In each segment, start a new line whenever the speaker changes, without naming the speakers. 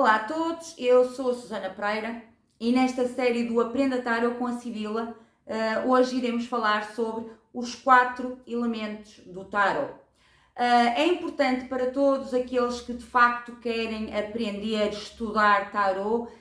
Olá a todos, eu sou a Susana Pereira e nesta série do Aprenda Tarot com a Sibila, hoje iremos falar sobre os 4 elementos do Tarot. É importante para todos aqueles que de facto querem aprender, estudar Tarot,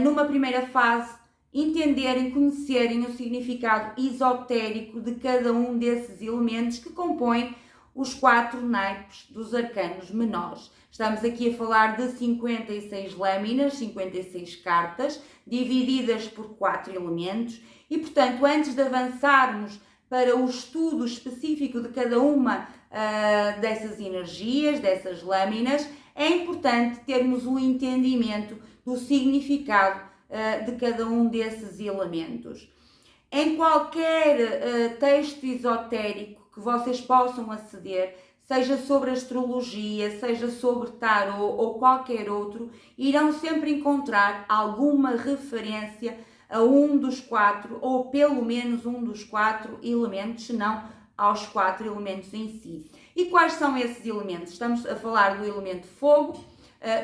numa primeira fase, entenderem, conhecerem o significado esotérico de cada um desses elementos que compõem os 4 naipes dos arcanos menores. Estamos aqui a falar de 56 lâminas, 56 cartas, divididas por 4 elementos e, portanto, antes de avançarmos para o estudo específico de cada uma dessas energias, dessas lâminas, é importante termos um entendimento do significado de cada um desses elementos. Em qualquer texto esotérico que vocês possam aceder, seja sobre astrologia, seja sobre tarot ou qualquer outro, irão sempre encontrar alguma referência a um dos 4, ou pelo menos um dos 4 elementos, se não aos 4 elementos em si. E quais são esses elementos? Estamos a falar do elemento fogo,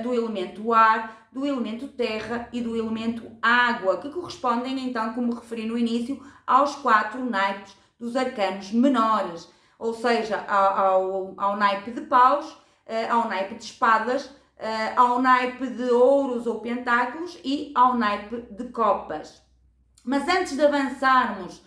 do elemento ar, do elemento terra e do elemento água, que correspondem então, como referi no início, aos 4 naipes dos arcanos menores, ou seja, ao naipe de paus, ao naipe de espadas, ao naipe de ouros ou pentáculos e ao naipe de copas. Mas antes de avançarmos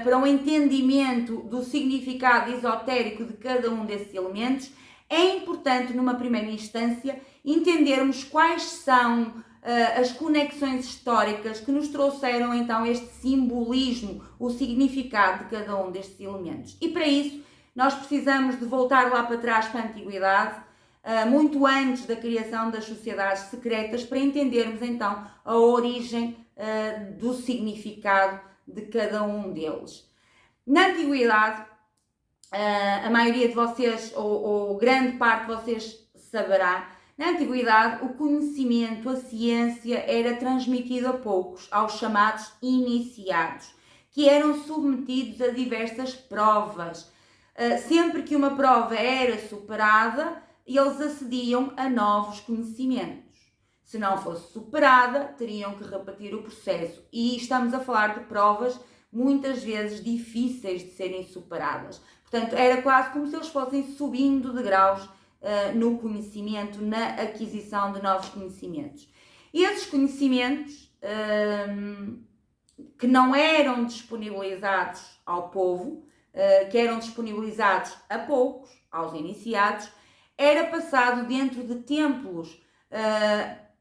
para um entendimento do significado esotérico de cada um desses elementos, é importante, numa primeira instância, entendermos quais são as conexões históricas que nos trouxeram então este simbolismo, o significado de cada um destes elementos. E para isso, nós precisamos de voltar lá para trás para a Antiguidade, muito antes da criação das sociedades secretas, para entendermos então a origem do significado de cada um deles. Na Antiguidade, a maioria de vocês, ou grande parte de vocês saberá, na Antiguidade o conhecimento, a ciência era transmitido a poucos, aos chamados iniciados, que eram submetidos a diversas provas. Sempre que uma prova era superada, eles acediam a novos conhecimentos. Se não fosse superada, teriam que repetir o processo. E estamos a falar de provas muitas vezes difíceis de serem superadas. Portanto, era quase como se eles fossem subindo de graus no conhecimento, na aquisição de novos conhecimentos. E esses conhecimentos que não eram disponibilizados ao povo, que eram disponibilizados a poucos, aos iniciados, era passado dentro de templos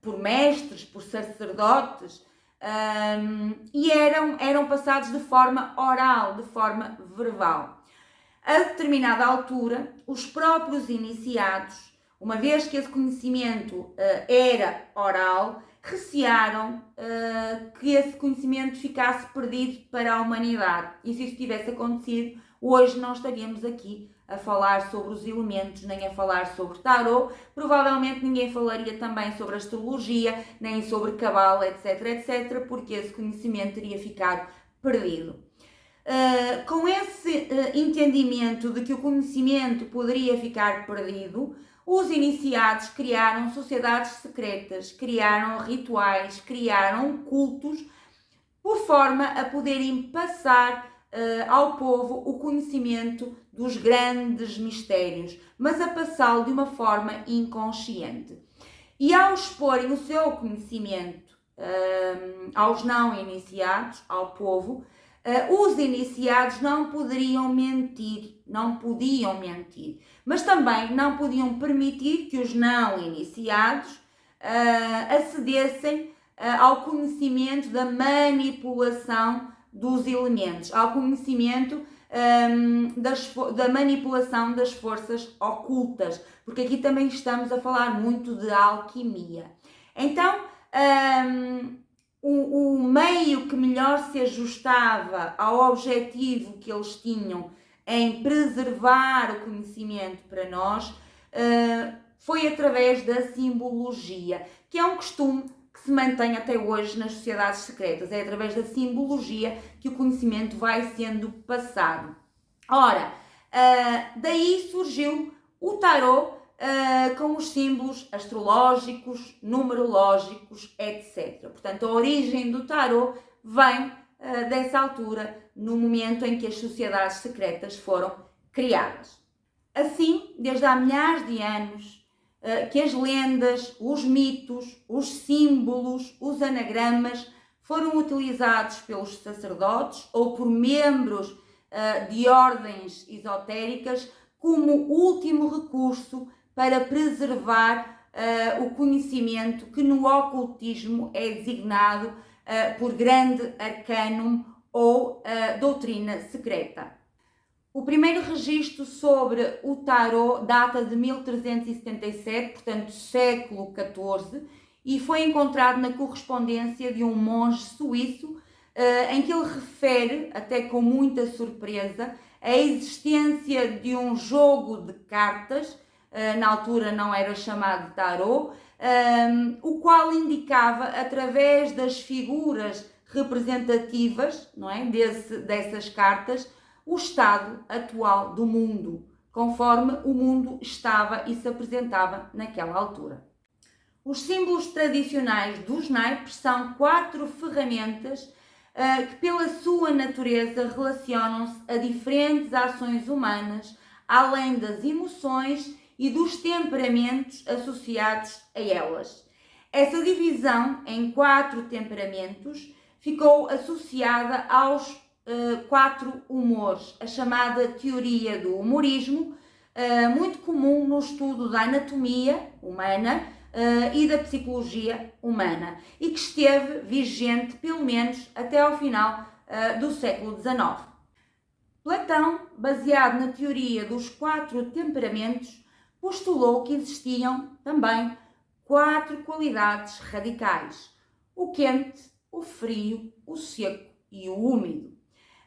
por mestres, por sacerdotes, e eram passados de forma oral, de forma verbal. A determinada altura, os próprios iniciados, uma vez que esse conhecimento era oral, recearam que esse conhecimento ficasse perdido para a humanidade. E se isso tivesse acontecido, hoje não estaríamos aqui a falar sobre os elementos, nem a falar sobre tarot. Provavelmente ninguém falaria também sobre astrologia, nem sobre cabala, etc, etc, porque esse conhecimento teria ficado perdido. Com esse entendimento de que o conhecimento poderia ficar perdido, os iniciados criaram sociedades secretas, criaram rituais, criaram cultos, por forma a poderem passar ao povo o conhecimento dos grandes mistérios, mas a passá-lo de uma forma inconsciente. E ao exporem o seu conhecimento aos não iniciados, ao povo, os iniciados não podiam mentir, mas também não podiam permitir que os não iniciados acedessem ao conhecimento da manipulação dos elementos, ao conhecimento da manipulação das forças ocultas, porque aqui também estamos a falar muito de alquimia. Então, o meio que melhor se ajustava ao objetivo que eles tinham em preservar o conhecimento para nós foi através da simbologia, que é um costume que se mantém até hoje nas sociedades secretas. É através da simbologia que o conhecimento vai sendo passado. Ora, daí surgiu o tarot com os símbolos astrológicos, numerológicos, etc. Portanto, a origem do tarot vem dessa altura, no momento em que as sociedades secretas foram criadas. Assim, desde há milhares de anos, que as lendas, os mitos, os símbolos, os anagramas foram utilizados pelos sacerdotes ou por membros de ordens esotéricas como último recurso para preservar o conhecimento que no ocultismo é designado por grande arcanum ou doutrina secreta. O primeiro registro sobre o tarot data de 1377, portanto século XIV, e foi encontrado na correspondência de um monge suíço, em que ele refere, até com muita surpresa, a existência de um jogo de cartas, na altura não era chamado tarot, o qual indicava, através das figuras representativas, não é, dessas cartas, o estado atual do mundo, conforme o mundo estava e se apresentava naquela altura. Os símbolos tradicionais dos naipes são 4 ferramentas que, pela sua natureza, relacionam-se a diferentes ações humanas, além das emoções e dos temperamentos associados a elas. Essa divisão em 4 temperamentos ficou associada aos 4 humores, a chamada teoria do humorismo, muito comum no estudo da anatomia humana e da psicologia humana, e que esteve vigente pelo menos até ao final do século XIX. Platão, baseado na teoria dos 4 temperamentos, postulou que existiam também 4 qualidades radicais: o quente, o frio, o seco e o úmido.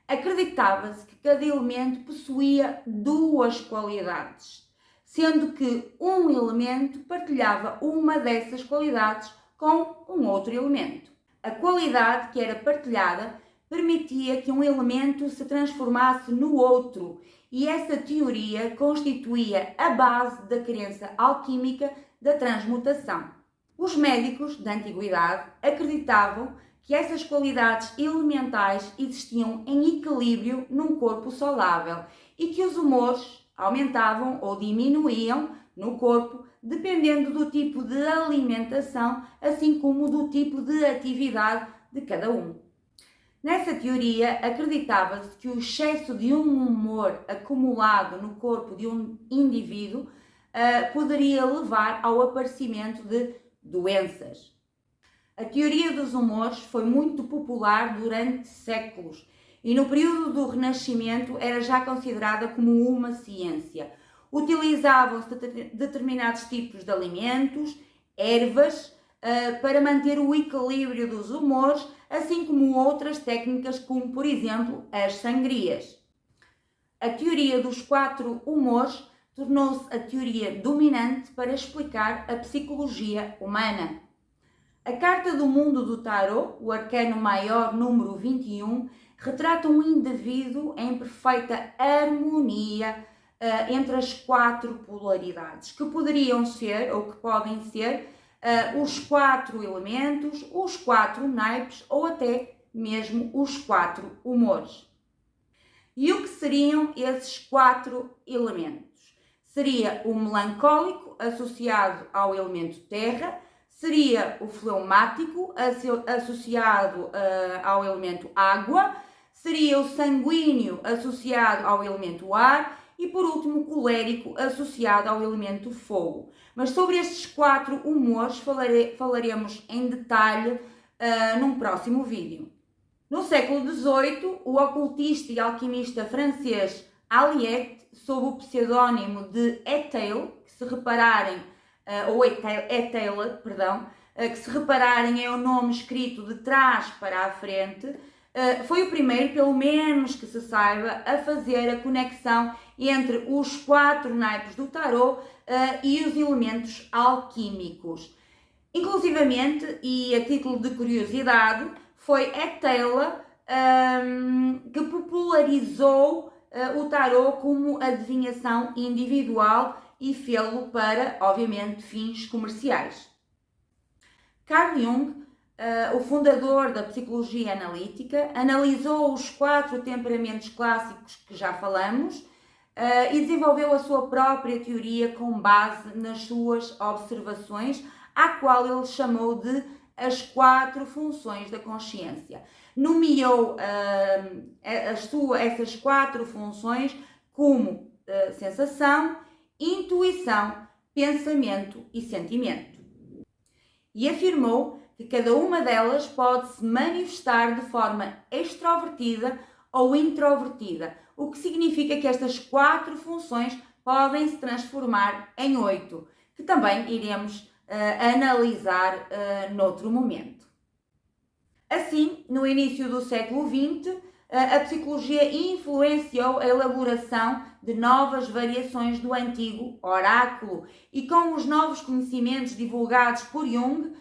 Acreditava-se que cada elemento possuía 2 qualidades, sendo que um elemento partilhava uma dessas qualidades com um outro elemento. A qualidade que era partilhada permitia que um elemento se transformasse no outro, e essa teoria constituía a base da crença alquímica da transmutação. Os médicos da antiguidade acreditavam que essas qualidades elementais existiam em equilíbrio num corpo saudável e que os humores aumentavam ou diminuíam no corpo dependendo do tipo de alimentação, assim como do tipo de atividade de cada um. Nessa teoria, acreditava-se que o excesso de um humor acumulado no corpo de um indivíduo poderia levar ao aparecimento de doenças. A teoria dos humores foi muito popular durante séculos e no período do Renascimento era já considerada como uma ciência. Utilizavam-se determinados tipos de alimentos, ervas, para manter o equilíbrio dos humores, assim como outras técnicas, como por exemplo as sangrias. A teoria dos 4 humores tornou-se a teoria dominante para explicar a psicologia humana. A carta do mundo do tarot, o arcano maior número 21, retrata um indivíduo em perfeita harmonia entre as 4 polaridades, que poderiam ser, ou que podem ser, os 4 elementos, os 4 naipes ou até mesmo os 4 humores. E o que seriam esses 4 elementos? Seria o melancólico, associado ao elemento terra, seria o fleumático, associado ao elemento água, seria o sanguíneo, associado ao elemento ar, e por último o colérico, associado ao elemento fogo. Mas sobre estes 4 humores falaremos em detalhe num próximo vídeo. No século XVIII, o ocultista e alquimista francês Aliette, sob o pseudónimo de Etel, que se repararem, que se repararem é o nome escrito de trás para a frente, foi o primeiro, pelo menos que se saiba, a fazer a conexão entre os 4 naipes do tarot e os elementos alquímicos. Inclusivamente, e a título de curiosidade, foi Etel que popularizou o tarot como adivinhação individual e fê-lo para, obviamente, fins comerciais. Carl Jung, o fundador da psicologia analítica, analisou os 4 temperamentos clássicos que já falamos e desenvolveu a sua própria teoria com base nas suas observações, à qual ele chamou de as 4 funções da consciência. Nomeou essas 4 funções como sensação, intuição, pensamento e sentimento. E afirmou que cada uma delas pode se manifestar de forma extrovertida ou introvertida, o que significa que estas 4 funções podem se transformar em 8, que também iremos analisar noutro momento. Assim, no início do século XX, a psicologia influenciou a elaboração de novas variações do antigo oráculo e com os novos conhecimentos divulgados por Jung,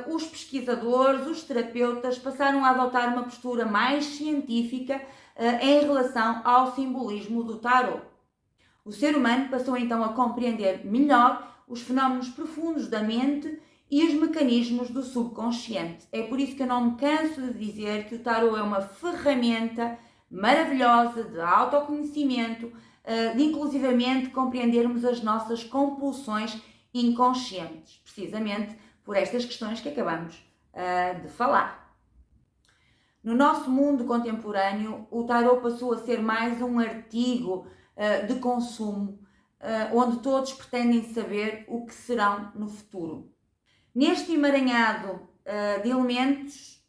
os pesquisadores, os terapeutas passaram a adotar uma postura mais científica em relação ao simbolismo do tarot. O ser humano passou então a compreender melhor os fenómenos profundos da mente e os mecanismos do subconsciente. É por isso que eu não me canso de dizer que o tarot é uma ferramenta maravilhosa de autoconhecimento, de inclusivamente compreendermos as nossas compulsões inconscientes, precisamente por estas questões que acabamos de falar. No nosso mundo contemporâneo, o tarot passou a ser mais um artigo de consumo, onde todos pretendem saber o que serão no futuro. Neste emaranhado de elementos,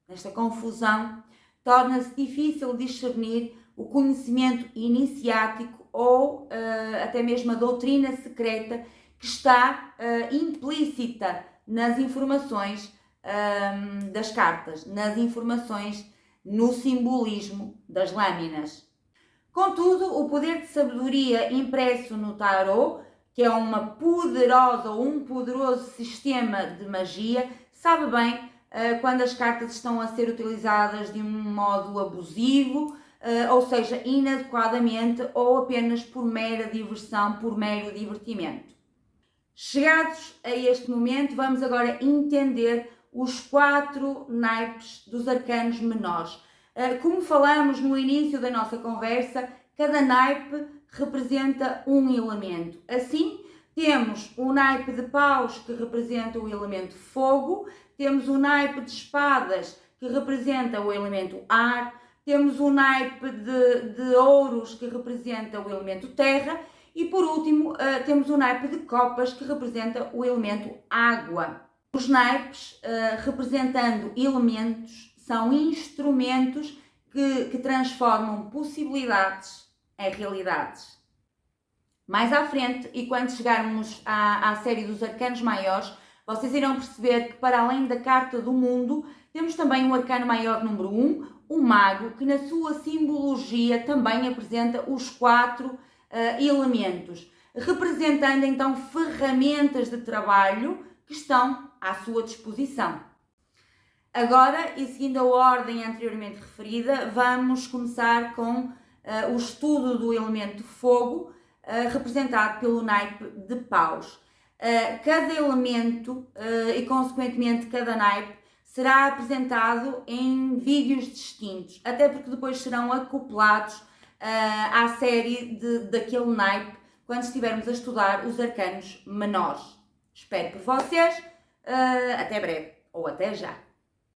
nesta confusão, torna-se difícil discernir o conhecimento iniciático ou até mesmo a doutrina secreta que está implícita nas informações das cartas, nas informações no simbolismo das lâminas. Contudo, o poder de sabedoria impresso no tarot, que é um poderoso sistema de magia, sabe bem quando as cartas estão a ser utilizadas de um modo abusivo, ou seja, inadequadamente ou apenas por mera diversão, por mero divertimento. Chegados a este momento, vamos agora entender os 4 naipes dos arcanos menores. Como falamos no início da nossa conversa, cada naipe representa um elemento. Assim, temos o naipe de paus, que representa o elemento fogo, temos o naipe de espadas, que representa o elemento ar, temos o naipe de ouros, que representa o elemento terra, e por último, temos o naipe de copas, que representa o elemento água. Os naipes, representando elementos, são instrumentos que transformam possibilidades em realidades. Mais à frente, e quando chegarmos à série dos arcanos maiores, vocês irão perceber que para além da carta do mundo, temos também o arcano maior número 1, o mago, que na sua simbologia também apresenta os 4 elementos, representando então ferramentas de trabalho que estão à sua disposição. Agora, e seguindo a ordem anteriormente referida, vamos começar com o estudo do elemento fogo, representado pelo naipe de paus. Cada elemento e, consequentemente, cada naipe será apresentado em vídeos distintos, até porque depois serão acoplados à série daquele naipe quando estivermos a estudar os arcanos menores. Espero por vocês. Até breve ou até já.